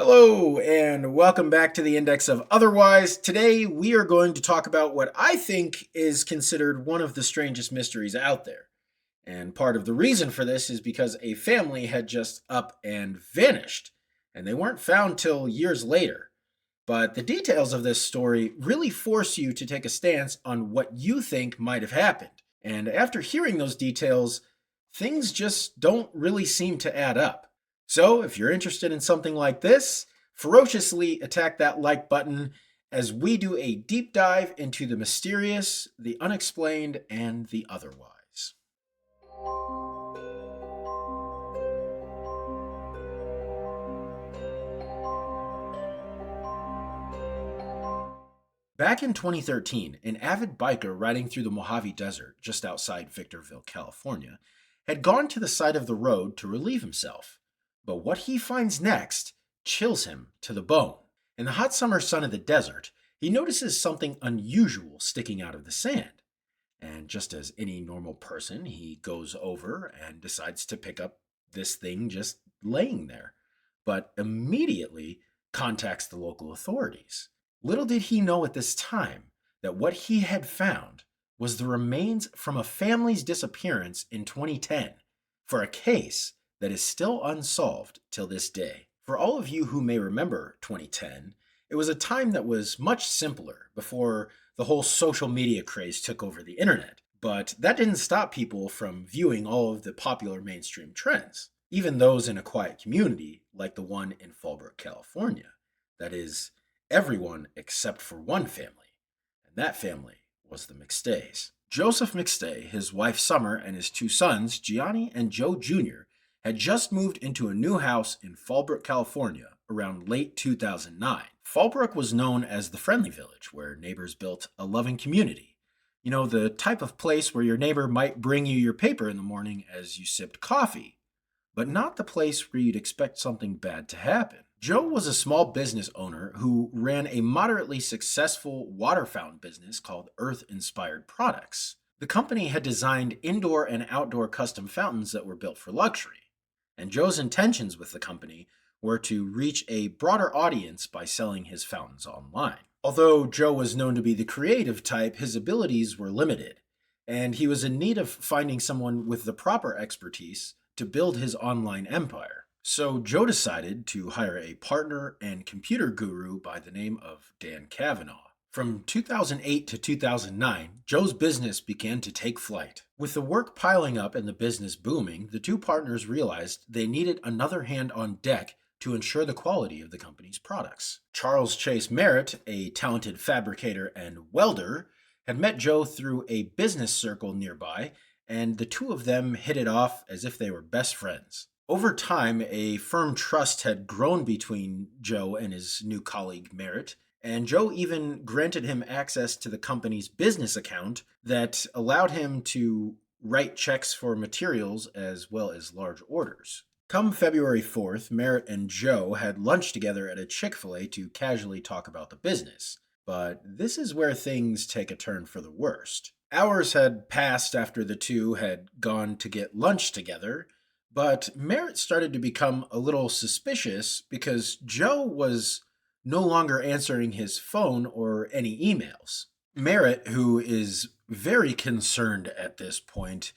Hello, and welcome back to the Index of Otherwise. Today, we are going to talk about what I think is considered one of the strangest mysteries out there. And part of the reason for this is because a family had just up and vanished, and they weren't found till years later. But the details of this story really force you to take a stance on what you think might have happened. And after hearing those details, things just don't really seem to add up. So, if you're interested in something like this, ferociously attack that like button as we do a deep dive into the mysterious, the unexplained, and the otherwise. Back in 2013, an avid biker riding through the Mojave Desert just outside Victorville, California, had gone to the side of the road to relieve himself. But what he finds next chills him to the bone. In the hot summer sun of the desert, he notices something unusual sticking out of the sand. And just as any normal person, he goes over and decides to pick up this thing just laying there, but immediately contacts the local authorities. Little did he know at this time that what he had found was the remains from a family's disappearance in 2010 for a case that is still unsolved till this day. For all of you who may remember 2010, it was a time that was much simpler before the whole social media craze took over the internet. But that didn't stop people from viewing all of the popular mainstream trends, even those in a quiet community like the one in Fallbrook, California. That is, everyone except for one family, and that family was the McStays. Joseph McStay, his wife Summer, and his two sons, Gianni and Joe Jr., had just moved into a new house in Fallbrook, California around late 2009. Fallbrook was known as the Friendly Village, where neighbors built a loving community. You know, the type of place where your neighbor might bring you your paper in the morning as you sipped coffee, but not the place where you'd expect something bad to happen. Joe was a small business owner who ran a moderately successful water fountain business called Earth Inspired Products. The company had designed indoor and outdoor custom fountains that were built for luxury. And Joe's intentions with the company were to reach a broader audience by selling his fountains online. Although Joe was known to be the creative type, his abilities were limited, and he was in need of finding someone with the proper expertise to build his online empire. So Joe decided to hire a partner and computer guru by the name of Dan Kavanaugh. From 2008 to 2009, Joe's business began to take flight. With the work piling up and the business booming, the two partners realized they needed another hand on deck to ensure the quality of the company's products. Charles Chase Merritt, a talented fabricator and welder, had met Joe through a business circle nearby, and the two of them hit it off as if they were best friends. Over time, a firm trust had grown between Joe and his new colleague Merritt, and Joe even granted him access to the company's business account that allowed him to write checks for materials as well as large orders. Come February 4th, Merritt and Joe had lunch together at a Chick-fil-A to casually talk about the business. But this is where things take a turn for the worst. Hours had passed after the two had gone to get lunch together, but Merritt started to become a little suspicious because Joe was no longer answering his phone or any emails. Merritt, who is very concerned at this point,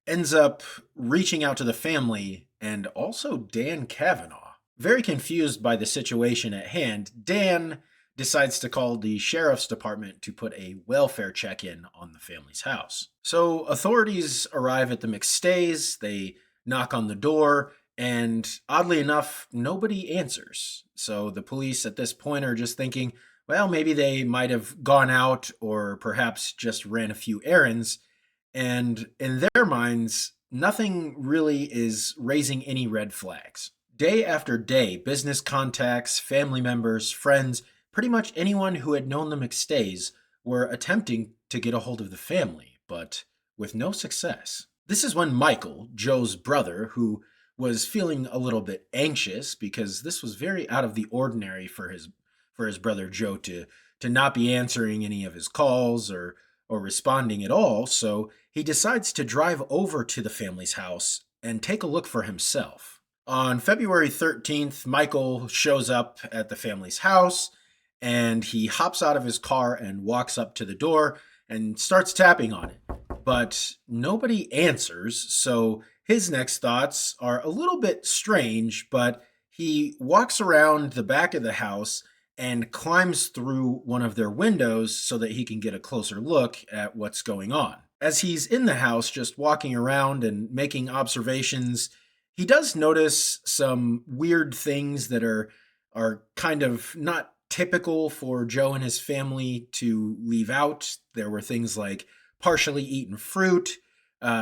ends up reaching out to the family and also Dan Kavanaugh. Very confused by the situation at hand, Dan decides to call the sheriff's department to put a welfare check-in on the family's house. So authorities arrive at the McStays, they knock on the door, and oddly enough, nobody answers. So the police at this point are just thinking, well, maybe they might have gone out or perhaps just ran a few errands. And in their minds, nothing really is raising any red flags. Day after day, business contacts, family members, friends, pretty much anyone who had known the McStays were attempting to get a hold of the family, but with no success. This is when Michael, Joe's brother, who was feeling a little bit anxious because this was very out of the ordinary for his brother Joe to not be answering any of his calls or responding at all, so he decides to drive over to the family's house and take a look for himself. On February 13th, Michael shows up at the family's house and he hops out of his car and walks up to the door and starts tapping on it. But nobody answers, so his next thoughts are a little bit strange, but he walks around the back of the house and climbs through one of their windows so that he can get a closer look at what's going on. As he's in the house, just walking around and making observations, he does notice some weird things that are kind of not typical for Joe and his family to leave out. There were things like partially eaten fruit,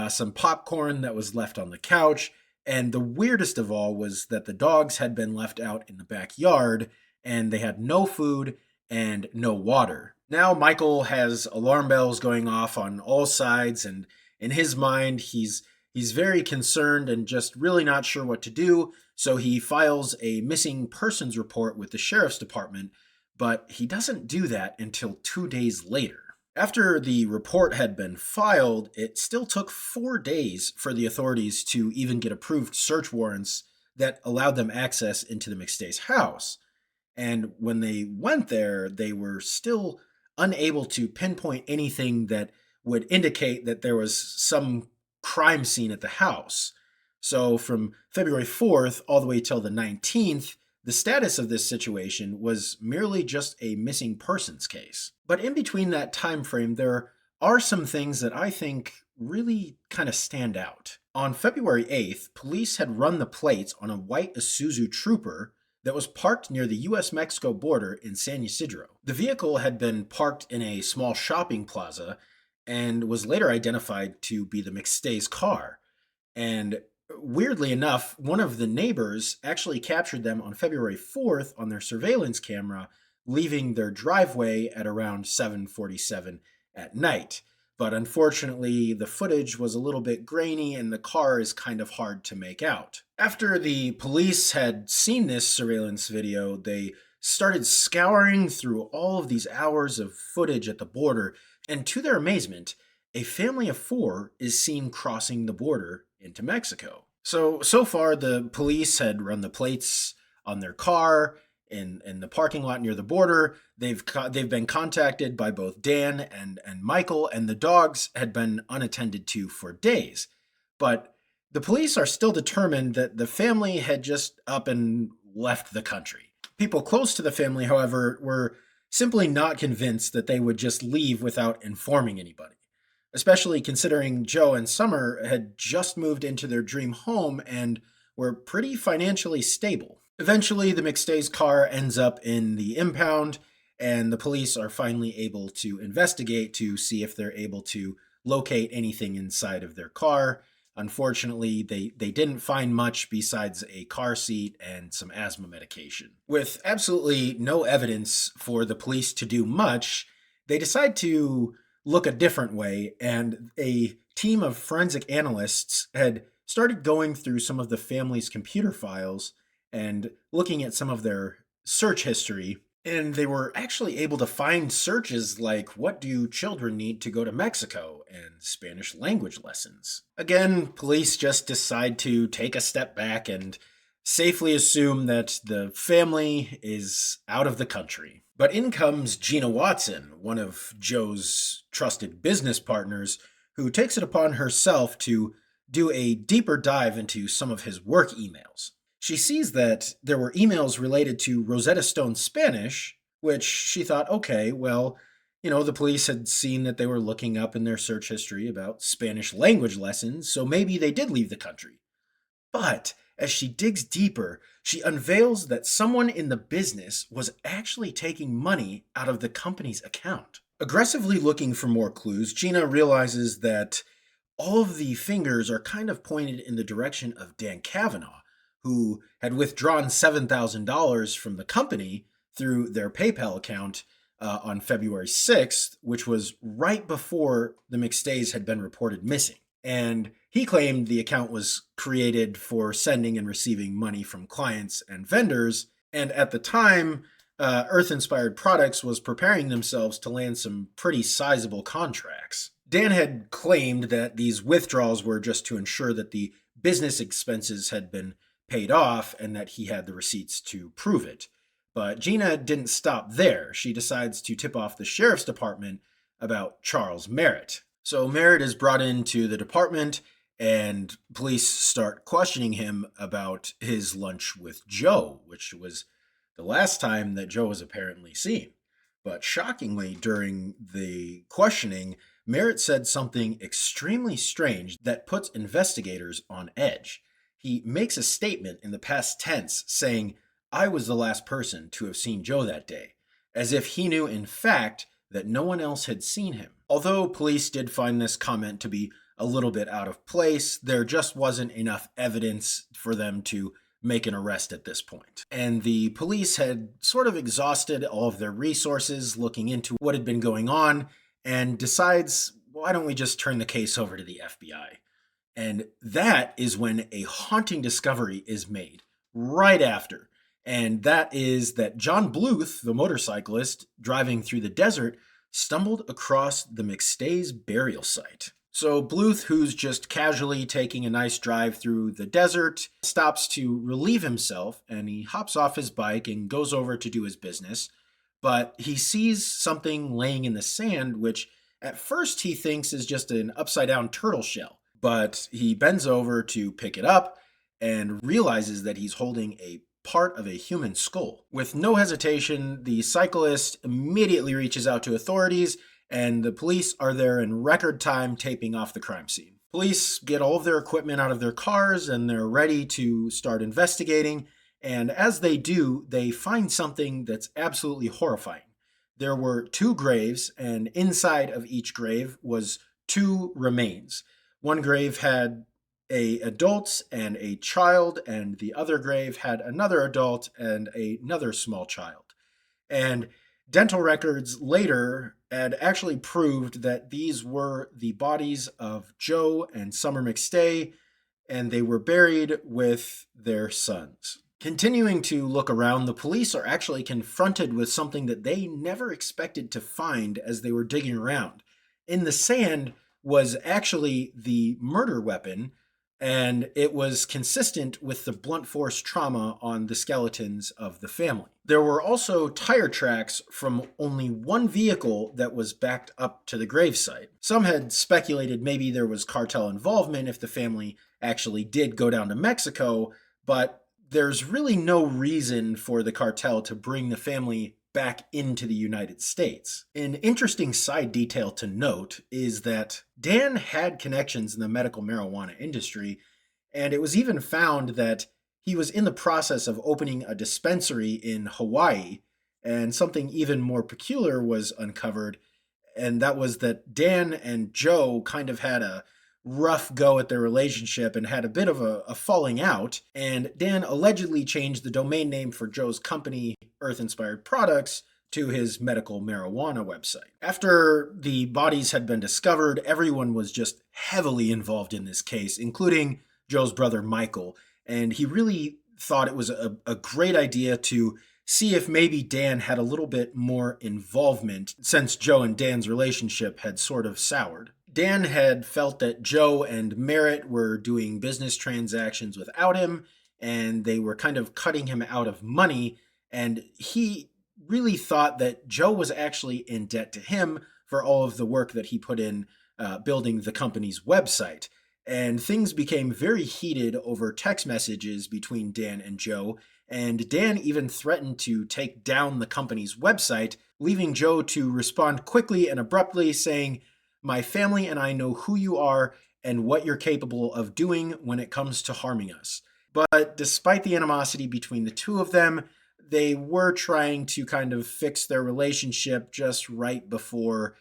some popcorn that was left on the couch, and the weirdest of all was that the dogs had been left out in the backyard and they had no food and no water. Now Michael has alarm bells going off on all sides, and in his mind, he's very concerned and just really not sure what to do. So he files a missing persons report with the sheriff's department, but he doesn't do that until 2 days later. After the report had been filed, it still took 4 days for the authorities to even get approved search warrants that allowed them access into the McStay's house. And when they went there, they were still unable to pinpoint anything that would indicate that there was some crime scene at the house. So from February 4th all the way till the 19th, the status of this situation was merely just a missing persons case. But in between that time frame, there are some things that I think really kind of stand out. On February 8th, police had run the plates on a white Isuzu Trooper that was parked near the US-Mexico border in San Ysidro. The vehicle had been parked in a small shopping plaza and was later identified to be the McStay's car. And weirdly enough, one of the neighbors actually captured them on February 4th on their surveillance camera, leaving their driveway at around 7:47 at night. But unfortunately, the footage was a little bit grainy and the car is kind of hard to make out. After the police had seen this surveillance video, they started scouring through all of these hours of footage at the border, and to their amazement, a family of 4 is seen crossing the border into Mexico. So far, the police had run the plates on their car in the parking lot near the border. They've been contacted by both Dan and Michael, and the dogs had been unattended to for days. But the police are still determined that the family had just up and left the country. People close to the family, however, were simply not convinced that they would just leave without informing anybody, especially considering Joe and Summer had just moved into their dream home and were pretty financially stable. Eventually, the McStay's car ends up in the impound, and the police are finally able to investigate to see if they're able to locate anything inside of their car. Unfortunately, they didn't find much besides a car seat and some asthma medication. With absolutely no evidence for the police to do much, they decide to look a different way, and a team of forensic analysts had started going through some of the family's computer files and looking at some of their search history, and they were actually able to find searches like "what do children need to go to Mexico" and Spanish language lessons. Again, police just decide to take a step back and safely assume that the family is out of the country. But in comes Gina Watson, one of Joe's trusted business partners, who takes it upon herself to do a deeper dive into some of his work emails. She sees that there were emails related to Rosetta Stone's Spanish, which she thought, okay, well, the police had seen that they were looking up in their search history about Spanish language lessons, so maybe they did leave the country. But as she digs deeper, she unveils that someone in the business was actually taking money out of the company's account. Aggressively looking for more clues, Gina realizes that all of the fingers are kind of pointed in the direction of Dan Kavanaugh, who had withdrawn $7,000 from the company through their PayPal account on February 6th, which was right before the McStays had been reported missing. And he claimed the account was created for sending and receiving money from clients and vendors. And at the time, Earth Inspired Products was preparing themselves to land some pretty sizable contracts. Dan had claimed that these withdrawals were just to ensure that the business expenses had been paid off and that he had the receipts to prove it. But Gina didn't stop there. She decides to tip off the sheriff's department about Charles Merritt. So Merritt is brought into the department, and police start questioning him about his lunch with Joe, which was the last time that Joe was apparently seen. But shockingly, during the questioning, Merritt said something extremely strange that puts investigators on edge. He makes a statement in the past tense saying, "I was the last person to have seen Joe that day," as if he knew, in fact, that no one else had seen him. Although police did find this comment to be a little bit out of place, there just wasn't enough evidence for them to make an arrest at this point. And the police had sort of exhausted all of their resources looking into what had been going on and decides, why don't we just turn the case over to the FBI? And that is when a haunting discovery is made right after. And that is that John Bluth, the motorcyclist driving through the desert, stumbled across the McStay's burial site. So Bluth, who's just casually taking a nice drive through the desert, stops to relieve himself, and he hops off his bike and goes over to do his business. But he sees something laying in the sand, which at first he thinks is just an upside down turtle shell. But he bends over to pick it up and realizes that he's holding a part of a human skull. With no hesitation, the cyclist immediately reaches out to authorities, and the police are there in record time taping off the crime scene. Police get all of their equipment out of their cars and they're ready to start investigating. And as they do, they find something that's absolutely horrifying. There were two graves, and inside of each grave was two remains. One grave had an adult and a child, and the other grave had another adult and another small child. And dental records later had actually proved that these were the bodies of Joe and Summer McStay, and they were buried with their sons. Continuing to look around, the police are actually confronted with something that they never expected to find as they were digging around. In the sand was actually the murder weapon, and it was consistent with the blunt force trauma on the skeletons of the family. There were also tire tracks from only one vehicle that was backed up to the gravesite. Some had speculated maybe there was cartel involvement if the family actually did go down to Mexico, but there's really no reason for the cartel to bring the family back into the United States. An interesting side detail to note is that Dan had connections in the medical marijuana industry, and it was even found that he was in the process of opening a dispensary in Hawaii, and something even more peculiar was uncovered, and that was that Dan and Joe kind of had a rough go at their relationship and had a bit of a falling out, and Dan allegedly changed the domain name for Joe's company, Earth Inspired Products, to his medical marijuana website. After the bodies had been discovered, everyone was just heavily involved in this case, including Joe's brother Michael, and he really thought it was a great idea to see if maybe Dan had a little bit more involvement since Joe and Dan's relationship had sort of soured. Dan had felt that Joe and Merritt were doing business transactions without him, and they were kind of cutting him out of money, and he really thought that Joe was actually in debt to him for all of the work that he put in building the company's website. And things became very heated over text messages between Dan and Joe, and Dan even threatened to take down the company's website, leaving Joe to respond quickly and abruptly, saying, "My family and I know who you are and what you're capable of doing when it comes to harming us." But despite the animosity between the two of them, they were trying to kind of fix their relationship just right before,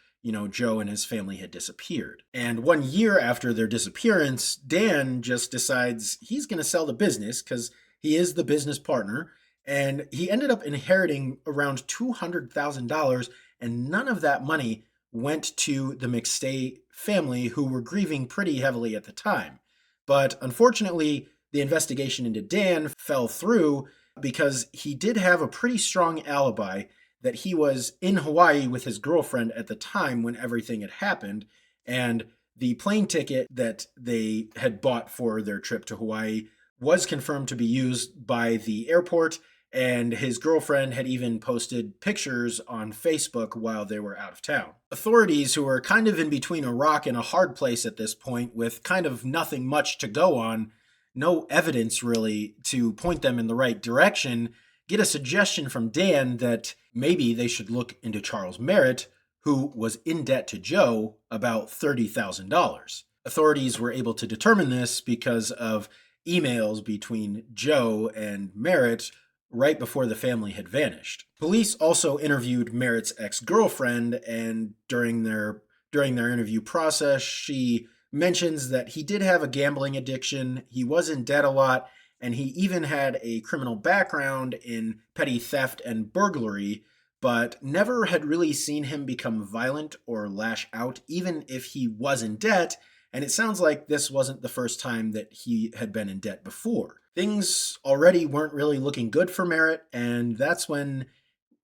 Joe and his family had disappeared. And 1 year after their disappearance, Dan just decides he's going to sell the business because he is the business partner. And he ended up inheriting around $200,000, and none of that money went to the McStay family, who were grieving pretty heavily at the time. But unfortunately, the investigation into Dan fell through because he did have a pretty strong alibi that he was in Hawaii with his girlfriend at the time when everything had happened, and the plane ticket that they had bought for their trip to Hawaii was confirmed to be used by the airport, and his girlfriend had even posted pictures on Facebook while they were out of town. Authorities, who were kind of in between a rock and a hard place at this point, with kind of nothing much to go on, no evidence really to point them in the right direction, get a suggestion from Dan that maybe they should look into Charles Merritt, who was in debt to Joe about $30,000. Authorities were able to determine this because of emails between Joe and Merritt right before the family had vanished. Police also interviewed Merritt's ex-girlfriend, and during their interview process, she mentions that he did have a gambling addiction, he was in debt a lot, and he even had a criminal background in petty theft and burglary, but never had really seen him become violent or lash out, even if he was in debt. And it sounds like this wasn't the first time that he had been in debt before. Things already weren't really looking good for Merritt, and that's when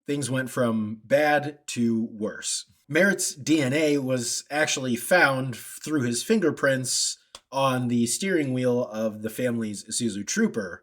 things went from bad to worse. Merritt's DNA was actually found through his fingerprints on the steering wheel of the family's Isuzu Trooper,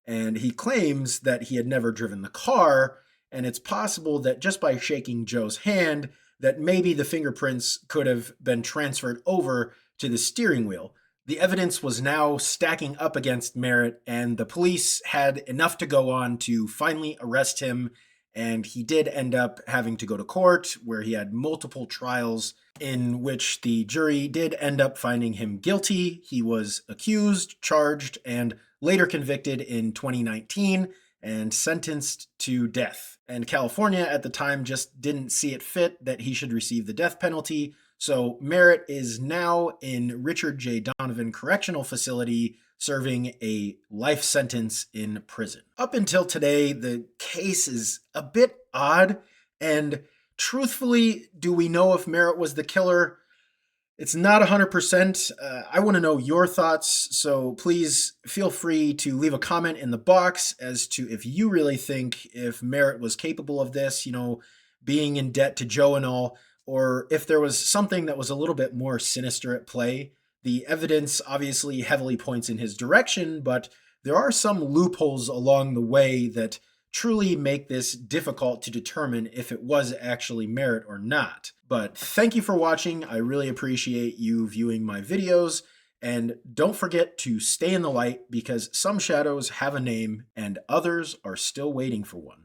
and he claims that he had never driven the car, and it's possible that just by shaking Joe's hand, that maybe the fingerprints could have been transferred over to the steering wheel. The evidence was now stacking up against Merritt, and the police had enough to go on to finally arrest him, and he did end up having to go to court, where he had multiple trials in which the jury did end up finding him guilty. He was accused, charged, and later convicted in 2019 and sentenced to death. And California at the time just didn't see it fit that he should receive the death penalty. So Merritt is now in Richard J. Donovan Correctional Facility serving a life sentence in prison. Up until today, the case is a bit odd, and truthfully, do we know if Merritt was the killer? It's not 100%. I want to know your thoughts, so please feel free to leave a comment in the box as to if you really think if Merritt was capable of this, being in debt to Joe and all, or if there was something that was a little bit more sinister at play. The evidence obviously heavily points in his direction, but there are some loopholes along the way that truly make this difficult to determine if it was actually Merritt or not. But thank you for watching. I really appreciate you viewing my videos. And don't forget to stay in the light, because some shadows have a name and others are still waiting for one.